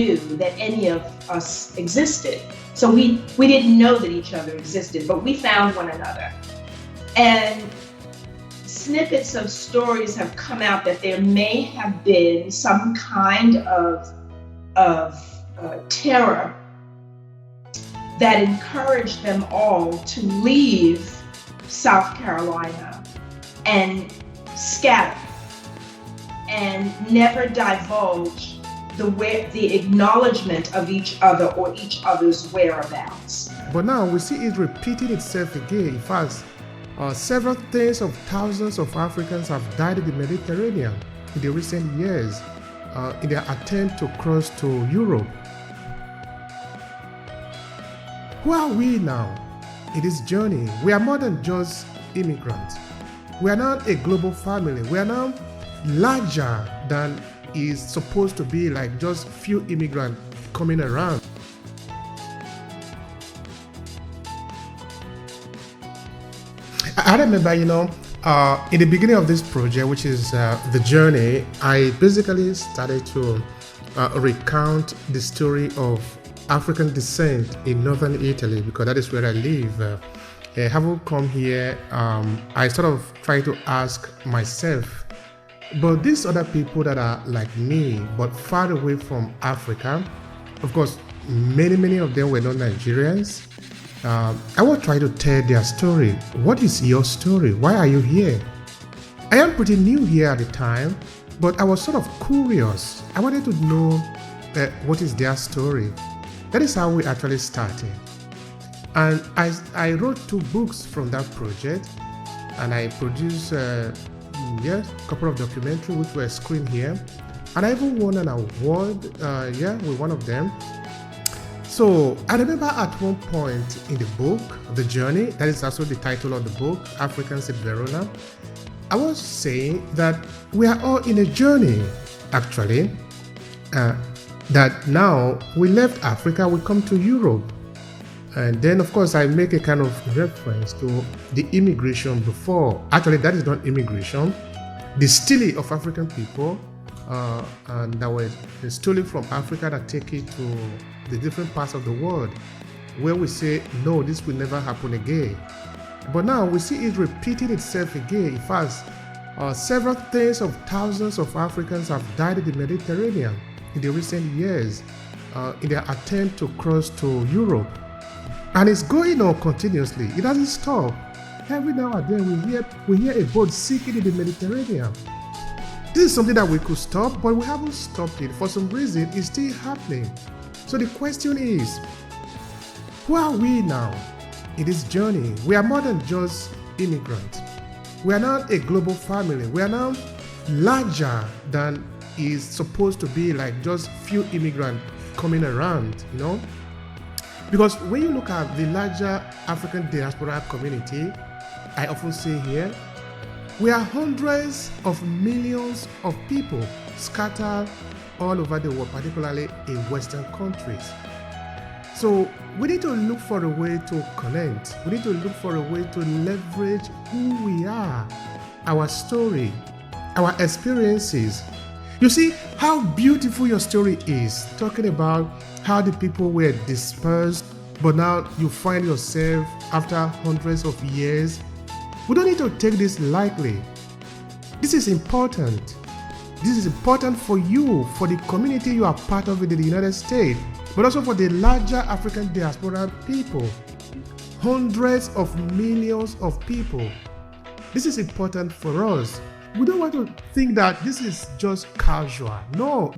knew that any of us existed. So we didn't know that each other existed, but we found one another. And snippets of stories have come out that there may have been some kind of terror that encouraged them all to leave South Carolina and scatter and never divulge the acknowledgement of each other or each other's whereabouts. But now we see it repeating itself again. In fact, several tens of thousands of Africans have died in the Mediterranean in the recent years in their attempt to cross to Europe. Who are we now in this journey? We are more than just immigrants. We are now a global family. We are now larger than is supposed to be, like just few immigrants coming around. I remember, in the beginning of this project, which is the journey, I basically started to recount the story of African descent in northern Italy, because that is where I live. Having come here, I sort of try to ask myself, but these other people that are like me, but far away from Africa, of course, many of them were not Nigerians. I will try to tell their story. What is your story? Why are you here? I am pretty new here at the time, but I was sort of curious. I wanted to know what is their story. That is how we actually started. And I wrote 2 books from that project, and I produced a couple of documentaries which were screened here. And I even won an award with one of them. So I remember at one point in the book, The Journey, that is also the title of the book, Africans in Verona, I was saying that we are all in a journey, actually, that now we left Africa, we come to Europe. And then, of course, I make a kind of reference to the immigration before. Actually, that is not immigration. The stealing of African people, and that were stolen from Africa, that take it to the different parts of the world, where we say, no, this will never happen again. But now we see it repeating itself again. In fact, several tens of thousands of Africans have died in the Mediterranean in the recent years in their attempt to cross to Europe. And it's going on continuously. It doesn't stop. Every now and then we hear a boat sinking in the Mediterranean. This is something that we could stop, but we haven't stopped it. For some reason, it's still happening. So the question is, who are we now in this journey? We are more than just immigrants. We are now a global family. We are now larger than is supposed to be, like just few immigrants coming around, Because when you look at the larger African diaspora community, I often say here, we are hundreds of millions of people scattered all over the world, particularly in Western countries. So we need to look for a way to connect. We need to look for a way to leverage who we are, our story, our experiences. You see how beautiful your story is, talking about how the people were dispersed, but now you find yourself after hundreds of years. We don't need to take this lightly. This is important. This is important for you, for the community you are part of in the United States, but also for the larger African diaspora people. Hundreds of millions of people. This is important for us. We don't want to think that this is just casual. No.